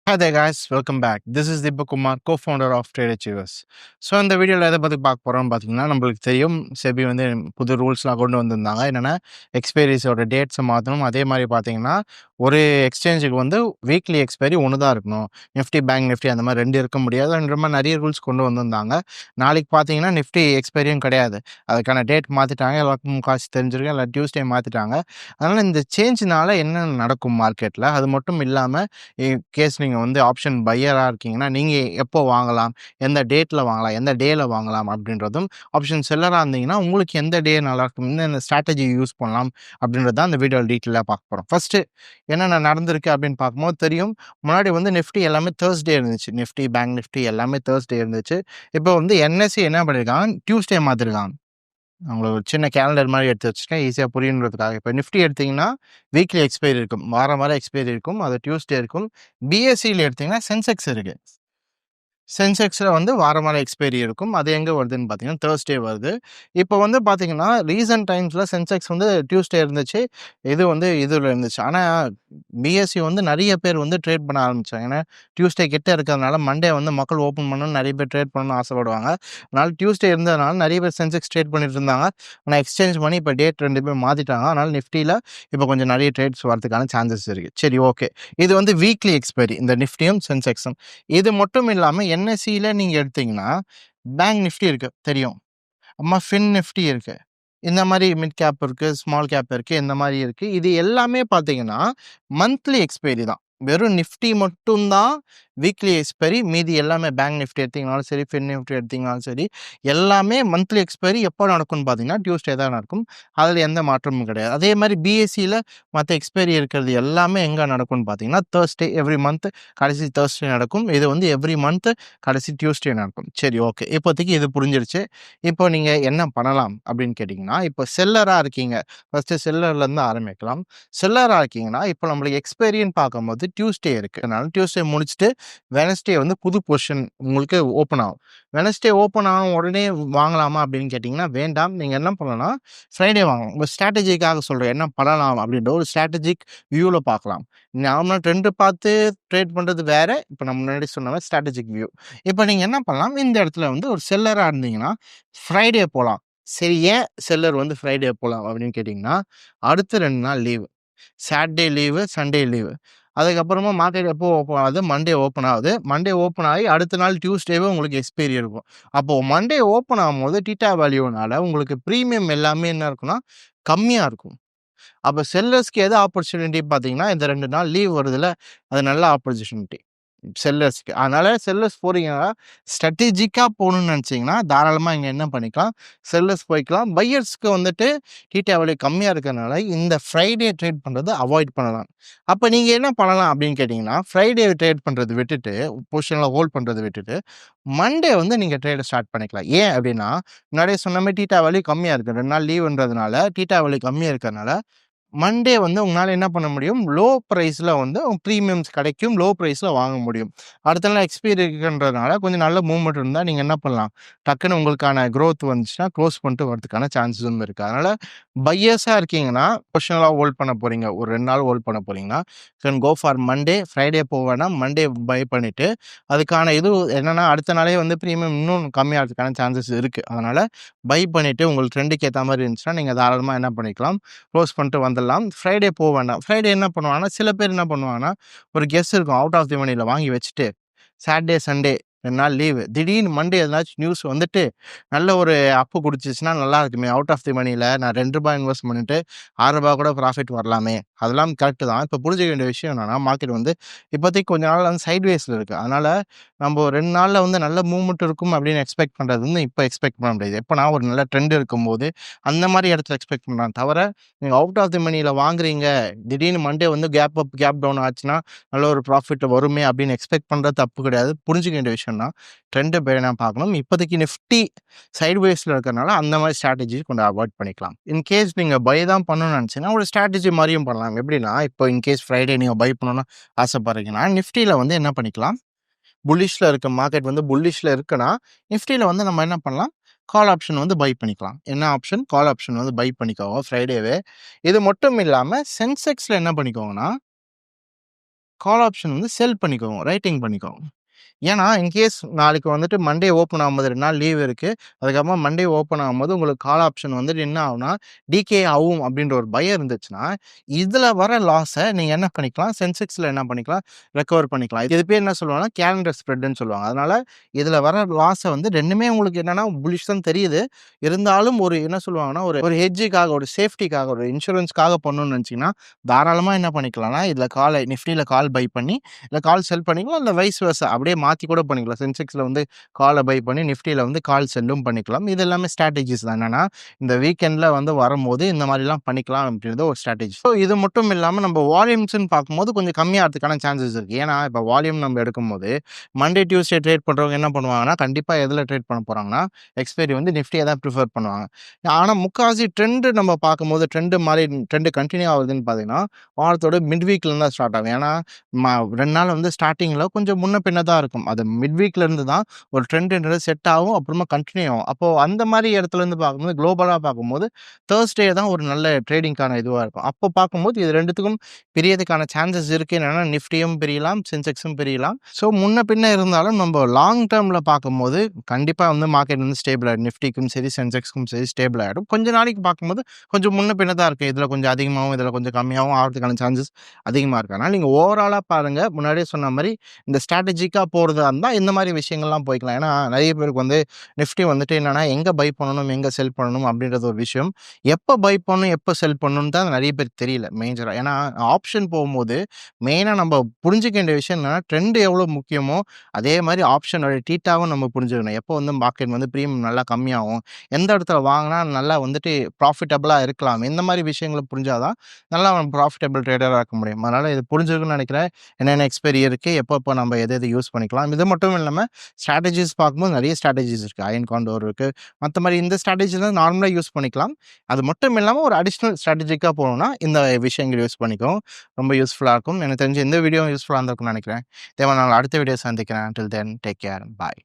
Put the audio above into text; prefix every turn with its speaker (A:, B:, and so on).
A: Hi there guys, welcome back. This is Deepak Kumar, co-founder of Trade Achievers. So இந்த வீடியோவில் எதை பற்றி பார்க்க போகிறோம்னு பார்த்தீங்கன்னா, நம்மளுக்கு தெரியும் செபி வந்து புது ரூல்ஸ்லாம் கொண்டு வந்திருந்தாங்க. என்னென்னா எக்ஸ்பைரிஸோட டேட்ஸை மாற்றணும். அதே மாதிரி பார்த்தீங்கன்னா ஒரு எக்ஸ்சேஞ்சுக்கு வந்து வீக்லி எக்ஸ்பைரி ஒன்று தான் இருக்கணும். நிஃப்டி, பேங்க் நிஃப்டி அந்த மாதிரி 2 இருக்க முடியாது. அந்த மாதிரி நிறைய ரூல்ஸ் கொண்டு வந்திருந்தாங்க. நாளைக்கு பார்த்தீங்கன்னா நிஃப்டி எக்ஸ்பைரியும் கிடையாது. அதுக்கான டேட் மாற்றிட்டாங்க. எல்லாருக்கும் காசு தெரிஞ்சிருக்கும். இல்லை டியூஸ்டே மாற்றிட்டாங்க. அதனால் இந்த சேஞ்சினால் என்ன நடக்கும் மார்க்கெட்டில், அது மட்டும் இல்லாமல் கேஸ் நீங்கள் வந்து ஆப்ஷன் பையராக இருக்கீங்கன்னா நீங்கள் எப்போ வாங்கலாம், எந்த டேட்டில் வாங்கலாம், எந்த டேயில் வாங்கலாம் அப்படின்றதும், ஆப்ஷன் செல்லராக இருந்தீங்கன்னா உங்களுக்கு எந்த டே நல்லாயிருக்கும், இந்த ஸ்ட்ராட்டஜி யூஸ் பண்ணலாம் அப்படின்றது தான் இந்த வீடியோ டீட்டெயிலாக பார்க்க போகிறோம். ஃபஸ்ட்டு என்னென்ன நடந்திருக்கு அப்படின்னு பார்க்கும்போது தெரியும். முன்னாடி வந்து நிஃப்டி எல்லாமே தேர்ஸ்டே இருந்துச்சு. நிஃப்டி, பேங்க் நிஃப்டி எல்லாமே தேர்ஸ்டே இருந்துச்சு. இப்போ வந்து என்எஸ்சி என்ன பண்ணியிருக்காங்க, டியூஸ்டே மாற்றிருக்காங்க. அவங்களுக்கு ஒரு சின்ன கேலண்டர் மாதிரி எடுத்து வச்சுருக்கேன், ஈஸியாக புரியணுன்றதுக்காக. இப்போ நிஃப்டி எடுத்திங்கன்னா வீக்லி எக்ஸ்பைரி இருக்கும், வாரம் எக்ஸ்பைரி இருக்கும், அது டியூஸ்டே இருக்கும். பிஎஸ்சியில் எடுத்திங்கன்னா சென்செக்ஸ் இருக்குது. சென்செக்ஸில் வந்து வாரம் எக்ஸ்பைரி இருக்கும். அது எங்கே வருதுன்னு பார்த்தீங்கன்னா தேர்ஸ்டே வருது. இப்போ வந்து பார்த்தீங்கன்னா ரீசன்ட் டைம்ஸில் சென்செக்ஸ் வந்து டியூஸ்டே இருந்துச்சு, இது வந்து இதில் இருந்துச்சு. ஆனால் பிஎஸ்சி வந்து நிறைய பேர் வந்து ட்ரேட் பண்ண ஆரம்பித்தாங்க. ஏன்னா டியூஸ்டே கிட்ட இருக்கிறதுனால மண்டே வந்து மக்கள் ஓப்பன் பண்ணணும்னு நிறைய பேர் ட்ரேட் பண்ணணும்னு ஆசைப்படுவாங்க. அதனால் டியூஸ்டே இருந்ததுனால நிறைய பேர் சென்செக்ஸ் ட்ரேட் பண்ணிட்டு இருந்தாங்க. ஆனால் எக்ஸ்சேஞ்ச் பண்ணி இப்போ டேட் 2 பேர் மாற்றிட்டாங்க. அதனால் நிஃப்டியில் இப்போ கொஞ்சம் நிறைய ட்ரேட்ஸ் வரதுக்கான சான்சஸ் இருக்குது. சரி, ஓகே. இது வந்து வீக்லி எக்ஸ்பைரி, இந்த நிஃப்டியும் சென்செக்ஸும். இது மட்டும் இல்லாமல் என்எஸ்சியில் நீங்கள் எடுத்தீங்கன்னா பேங்க் நிஃப்டி இருக்குது, தெரியும். ஃபின் நிஃப்டி இருக்குது. இந்த மாதிரி மிட் கேப் இருக்குது, ஸ்மால் கேப் இருக்குது, இந்த மாதிரி இருக்குது. இது எல்லாமே பார்த்தீங்கன்னா மந்த்லி எக்ஸ்பைரி தான். வெறும் நிஃப்டி மட்டும்தான் வீக்லி எக்ஸ்பைரி. மீதி எல்லாமே பேங்க் நிஃப்டி எடுத்திங்கனாலும் சரி, ஃபின் நிஃப்டி எடுத்திங்கனாலும் சரி, எல்லாமே மந்த்லி எக்ஸ்பைரி எப்போ நடக்கும்னு பார்த்தீங்கன்னா டியூஸ்டே தான் நடக்கும். அதில் எந்த மாற்றமும் கிடையாது. அதே மாதிரி பிஎஸ்சியில் மற்ற எக்ஸ்பைரி இருக்கிறது எல்லாமே எங்கே நடக்கும்னு பார்த்தீங்கன்னா தேர்ஸ்டே, எவ்ரி மந்த் கடைசி தேர்ஸ்டே நடக்கும். இது வந்து எவ்ரி மந்த் கடைசி டியூஸ்டே நடக்கும். சரி, ஓகே. இப்போதைக்கு இது புரிஞ்சிருச்சு. இப்போ நீங்கள் என்ன பண்ணலாம் அப்படின்னு கேட்டிங்கன்னா, இப்போ செல்லராக இருக்கீங்க, ஃபஸ்ட்டு செல்லர்லேருந்து ஆரம்பிக்கலாம். செல்லராக இருக்கீங்கன்னா இப்போ நம்மளுக்கு எக்ஸ்பைரின்னு பார்க்கும்போது டியூஸ்டே இருக்குது. அதனால் டியூஸ்டே முடிச்சுட்டு வெனஸ்டே வந்து புது பொசிஷன் உங்களுக்கு ஓப்பன் ஆகும். வெனஸ்டே ஓப்பன் ஆகும் உடனே வாங்கலாமா அப்படின்னு கேட்டிங்கன்னா வேண்டாம். நீங்கள் என்ன பண்ணலாம், ஃப்ரைடே வாங்கலாம். உங்கள் ஸ்ட்ராட்டஜிக்காக சொல்கிறேன், என்ன பண்ணலாம் அப்படின்ற ஒரு ஸ்ட்ராட்டஜிக் வியூவில் பார்க்கலாம். நார்மலாக ட்ரெண்டு பார்த்து ட்ரேட் பண்ணுறது வேறு. இப்போ நம்ம முன்னாடி சொன்ன மாதிரி ஸ்ட்ராட்டஜிக் வியூ. இப்போ நீங்கள் என்ன பண்ணலாம், இந்த இடத்துல வந்து ஒரு செல்லராக இருந்தீங்கன்னா ஃப்ரைடே போகலாம். சரி, ஏன் செல்லர் வந்து ஃப்ரைடே போகலாம் அப்படின்னு கேட்டிங்கன்னா, அடுத்த 2 நாள் leave. Saturday leave, Sunday leave. அதுக்கப்புறமா மார்க்கெட் எப்போ ஓப்பன் ஆகுது, மண்டே ஓப்பன் ஆகுது. மண்டே ஓப்பன் ஆகி அடுத்த நாள் டியூஸ்டேவே உங்களுக்கு எக்ஸ்பைரி இருக்கும். அப்போது மண்டே ஓப்பன் ஆகும்போது டீட்டா வேல்யூனால உங்களுக்கு ப்ரீமியம் எல்லாமே என்ன இருக்குன்னா கம்மியாக இருக்கும். அப்போ செல்லர்ஸ்க்கு எது ஆப்பர்ச்சுனிட்டி பார்த்தீங்கன்னா, இந்த 2 நாள் லீவ் வருதுல்ல, அது நல்ல ஆப்பர்ச்சுனிட்டி செல்லர்ஸ்க்கு. அதனால் செல்லர்ஸ் போகிறீங்கன்னா ஸ்ட்ராட்டஜிக்காக போகணுன்னு நினச்சிங்கன்னா தாராளமாக இங்கே என்ன பண்ணிக்கலாம், செல்லர்ஸ் போய்க்கலாம். பையர்ஸ்க்கு வந்துட்டு டீட்டா வேல்யூ கம்மியாக இருக்கிறதுனால இந்த ஃப்ரைடே ட்ரேட் பண்ணுறது அவாய்ட் பண்ணலாம். அப்போ நீங்கள் என்ன பண்ணலாம் அப்படின்னு கேட்டிங்கன்னா, ஃப்ரைடே ட்ரேட் பண்ணுறது விட்டுட்டு, பொசிஷனில் ஹோல்ட் பண்ணுறது விட்டுட்டு, மண்டே வந்து நீங்கள் ட்ரேடை ஸ்டார்ட் பண்ணிக்கலாம். ஏன் அப்படின்னா, முன்னாடியே சொன்ன மாதிரி டீட்டா வேல்யூ கம்மியாக இருக்குது. 2 நாள் லீவுன்றதுனால டீட்டா வேல்யூ கம்மியாக இருக்கிறதுனால மண்டே வந்து உங்களால் என்ன பண்ண முடியும், லோ ப்ரைஸில் வந்து ப்ரீமியம்ஸ் கிடைக்கும், லோ ப்ரைஸில் வாங்க முடியும். அடுத்த நாள் எக்ஸ்பைரி இருக்குன்றதுனால கொஞ்சம் நல்ல மூவ்மெண்ட் இருந்தால் நீங்கள் என்ன பண்ணலாம், டக்குன்னு உங்களுக்கான க்ரோத் வந்துச்சுன்னா க்ளோஸ் பண்ணிட்டு வரதுக்கான சான்சஸும் இருக்குது. அதனால் பையர்ஸாக இருக்கீங்கன்னா பொசிஷனலாக ஹோல்ட் பண்ண போகிறீங்க, ஒரு 2 நாள் ஹோல்ட் பண்ண போகிறீங்கன்னா can go for Monday. Friday போக வேணாம், மண்டே பை பண்ணிவிட்டு அதுக்கான இது என்னென்னா அடுத்த நாளே வந்து ப்ரீமியம் இன்னும் கம்மியாகிறதுக்கான சான்சஸ் இருக்குது. அதனால் பை பண்ணிவிட்டு உங்களுக்கு ட்ரெண்டுக்கு ஏற்ற மாதிரி இருந்துச்சுன்னா நீங்கள் தாராளமாக என்ன பண்ணிக்கலாம், க்ளோஸ் பண்ணிட்டு வந்துடலாம். ஃப்ரைடே போக வேண்டாம். ஃப்ரைடே என்ன பண்ணுவாங்கன்னா, சில பேர் என்ன பண்ணுவாங்கன்னா, ஒரு கெஸ் இருக்கும், அவுட் ஆஃப் தி மணியில் வாங்கி வச்சுட்டு சாட்டர்டே, சண்டே 2 நாள் லீவு. திடீர்னு மண்டே எதனாச்சும் நியூஸ் வந்துட்டு நல்ல ஒரு அப்பு குடிச்சிச்சுன்னா நல்லா இருக்குமே, அவுட் ஆஃப் தி மணியில் நான் ₹2 இன்வெஸ்ட் பண்ணிட்டு ₹6 கூட ப்ராஃபிட் வரலாமே. அதெல்லாம் கரெக்டு தான். இப்போ புரிஞ்சுக்க வேண்டிய விஷயம் என்னென்னா, மார்க்கெட் வந்து இப்போதைக்கு கொஞ்ச நாள் வந்து சைட்வேஸில் இருக்குது. அதனால் நம்ம 2 நாளில் வந்து நல்ல மூவ்மெண்ட் இருக்கும் அப்படின்னு எக்ஸ்பெக்ட் பண்ணுறது வந்து இப்போ எக்ஸ்பெக்ட் பண்ண முடியாது. எப்போனா ஒரு நல்ல ட்ரெண்ட் இருக்கும்போது அந்த மாதிரி இடத்துல எக்ஸ்பெக்ட் பண்ணலாம். தவிர நீங்கள் அவுட் ஆஃப் தி மணியில் வாங்குறீங்க, திடீர்னு மண்டே வந்து கேப் அப் கேப் டவுன் ஆச்சுன்னா நல்ல ஒரு ப்ராஃபிட் வருமே அப்படின்னு எக்ஸ்பெக்ட் பண்ணுறது தப்பு கிடையாது. புரிஞ்சுக்க வேண்டிய விஷயம்னா ட்ரெண்டை பேனா பார்க்கணும். இப்போதைக்கு நிஃப்டி சைட்வேஸில் இருக்கிறனால அந்த மாதிரி ஸ்ட்ராட்டஜி கொஞ்சம் அவாய்ட் பண்ணிக்கலாம். இன்கேஸ் நீங்கள் பை தான் பண்ணணும்னு நினச்சிங்கன்னா ஒரு ஸ்ட்ராட்டஜி மாதிரியும் பண்ணலாம். எப்படின்னா, இப்போ இன்கேஸ் ஃப்ரைடே நீங்கள் பை பண்ணணும்னு ஆசைப்படுறீங்கன்னா நிஃப்டியில் வந்து என்ன பண்ணிக்கலாம், புல்லிஷில் இருக்க மார்க்கெட் வந்து புல்லிஷில் இருக்குன்னா நிஃப்டியில் வந்து நம்ம என்ன பண்ணலாம், கால் ஆப்ஷன் வந்து பை பண்ணிக்கலாம். என்ன ஆப்ஷன், கால் ஆப்ஷன் வந்து பை பண்ணிக்கோங்க ஃப்ரைடேவே. இது மட்டும் இல்லாமல் சென்செக்ஸில் என்ன பண்ணிக்கோங்கன்னா கால் ஆப்ஷன் வந்து செல் பண்ணிக்கோங்க. ரைட்டிங் பண்ணிக்கோங்க. ஏன்னா, இன்கேஸ் நாளைக்கு வந்துட்டு மண்டே ஓப்பன் ஆகும்போது 2 நாள் லீவ் இருக்கு. அதுக்கப்புறமா மண்டே ஓப்பன் ஆகும்போது உங்களுக்கு கால் ஆப்ஷன் வந்துட்டு என்ன ஆகும்னா, டிகே ஆகும் அப்டின்ற ஒரு பயம் இருந்துச்சுன்னா, இதுல வர லாஸ நீங்க என்ன பண்ணிக்கலாம், சென்செக்ஸ்ல என்ன பண்ணிக்கலாம், ரெக்கவர் பண்ணிக்கலாம். இது பேர் என்ன சொல்லுவாங்கன்னா, கேலண்டர் ஸ்ப்ரெட்ன்னு சொல்லுவாங்க. அதனால இதுல வர லாஸ வந்து 2மே உங்களுக்கு என்னன்னா புல்லிஷ் தான் தெரியுது. இருந்தாலும் ஒரு என்ன சொல்லுவாங்கன்னா, ஒரு ஒரு ஹெட்ஜுக்காக, ஒரு சேஃப்டிக்காக, ஒரு இன்சூரன்ஸ்க்காக பண்ணணும்னு நெனச்சீங்கன்னா, தாராளமா என்ன பண்ணிக்கலாம்னா, இதுல நிஃப்டில கால் பை பண்ணி, இல்ல கால் செல் பண்ணிக்கலாம். இல்ல வைஸ் வெர்சா அப்படியே மாத்தி கூட பண்ணிக்கலாம். சென்செக்ஸ்ல வந்து கால பை பண்ணி, நிஃப்டில வந்து கால் செல்லும் பண்ணிக்கலாம். இது எல்லாமே ஸ்ட்ராட்டஜிஸ் தான். என்னன்னா, இந்த வீக்கெண்ட்ல வந்து வரும்போது இந்த மாரிலாம் பண்ணிக்கலாம் அப்படின்றது ஒரு ஸ்ட்ராட்டஜி. ஸோ இது மட்டும் இல்லாம நம்ம வால்யூம்ஸ்ன்னு பார்க்கும்போது கொஞ்சம் கம்மியாகிறதுக்கான சான்சஸ் இருக்கு. ஏன்னா, இப்ப வால்யூம் நம்ம எடுக்கும்போது, மண்டே, டியூஸ்டே ட்ரேட் பண்றவங்க என்ன பண்ணுவாங்கன்னா, கண்டிப்பா எதுல ட்ரேட் பண்ண போறாங்கன்னா, எக்ஸ்பைரி வந்து நிஃப்டிய தான் பிரிஃபர் பண்ணுவாங்க. ஆனா, முக்காவாசி ட்ரெண்ட் நம்ம பார்க்கும்போது, ட்ரெண்ட் கன்டின்யூ ஆகுதுன்னு பார்த்தீங்கன்னா, வாரத்தோட மிட் வீக்ல இருந்து தான் ஸ்டார்ட் ஆகும். ஏன்னா, 2 நாள் வந்து ஸ்டார்ட்டிங்ல கொஞ்சம் முன்ன பின்ன தான் இருக்கும். அது மிட் வீக்ல இருந்து தான் ஒரு ட்ரெண்ட்ன்றது செட் ஆகும். அப்புறமா கன்டின்யூ ஆகும். அப்போ அந்த மாரி இடத்துலருந்து பார்க்கும்போது, குளோபலா பார்க்கும்போது, தர்ஸ்டே தான் ஒரு நல்ல ட்ரேடிங்க்கான இதுவா இருக்கும். அப்போ பார்க்கும்போது இது 2த்துக்கும் பிரியதுக்கான சான்சஸ் இருக்கு. என்னன்னா, நிஃப்டியும் பிரியலாம், சென்செக்ஸும் பிரியலாம். ஸோ முன்ன பின்ன இருந்தாலும் நம்ம லாங் டெர்ம்ல பார்க்கும்போது, கண்டிப்பா வந்து மார்க்கெட் வந்து ஸ்டேபிள் ஆயிடும். நிஃப்டிக்கும் சரி, சென்செக்ஸ்க்கும் சரி ஸ்டேபிள் ஆயிடும். கொஞ்ச நாளைக்கு பார்க்கும்போது கொஞ்சம் முன்ன பின்ன தான் இருக்கு. இதுல கொஞ்சம் அதிகமாவும், இதுல கொஞ்சம் கம்மியாவும் ஆகுறதுக்கான சான்சஸ் அதிகமா இருக்கு. அதனால நீங்க ஓவராலா பாருங்க. முன்னாடியே சொன்ன மாரி இந்த ஸ்ட்ராட்டஜிக்கா போறதா இருந்தா, இந்த மாரி விஷயங்கள்லாம் போய்க்கலாம். ஏன்னா, நெறைய பேருக்கு வந்து நிஃப்டி வந்துட்டு என்னன்னா, எங்க பை பண்ணணும், எங்க செல் பண்ணணும் அப்படின்றது ஒரு விஷயம். எப்ப பை பண்ணணும், எப்ப செல் பண்ணணும்னு தான் நெறைய பேருக்கு தெரியல மேஜரா. ஏன்னா, ஆப்ஷன் போகும்போது மெயினா நம்ம புரிஞ்சுக்க வேண்டிய விஷயம் என்னன்னா, ட்ரெண்ட் எவ்வளோ முக்கியமோ, அதே மாரி ஆப்ஷனோட டீட்டாவும் நம்ம புரிஞ்சுக்கணும். எப்போ வந்து மார்க்கெட் வந்து பிரீமியம் நல்லா கம்மியாகும், எந்த இடத்துல வாங்குனா நல்லா வந்துட்டு ப்ராஃபிட்டபிளா இருக்கலாம். இந்த மாரி விஷயங்கள புரிஞ்சா தான் நல்லா ப்ராஃபிட்டபிள் ட்ரேடரா இருக்க முடியும். அதனால இது புரிஞ்சிருக்கும்னு நெனைக்கிறேன். என்னென்ன எக்ஸ்பைரி இருக்கு, எப்பப்போ நம்ம எது எது யூஸ் பண்ணிக்கலாம். இது மட்டும் இல்லாம ஸ்ட்ராட்டஜிஸ் பார்க்கும்போது நெறைய ஸ்ட்ராட்டஜிஸ் இருக்கு. அயர்ன் காண்டோர் இருக்கு. மத்த மாரி இந்த ஸ்ட்ராட்டஜிலாம் நார்மலா யூஸ் பண்ணிக்கலாம். அது மட்டும் இல்லாம ஒரு அடிஷனல் ஸ்ட்ராட்டஜிக்கா போணும்னா, இந்த விஷயங்கள் யூஸ் பண்ணிக்கோங்க. ரொம்ப யூஸ்ஃபுல்லா இருக்கும். எனக்கு தெரிஞ்சு இந்த வீடியோ யூஸ்ஃபுல்லா இருந்திருக்கும்னு நெனைக்கிறேன். தேவையான அடுத்த வீடியோ சந்திக்கிறேன். டில் தென் டேக் கேர். பாய்.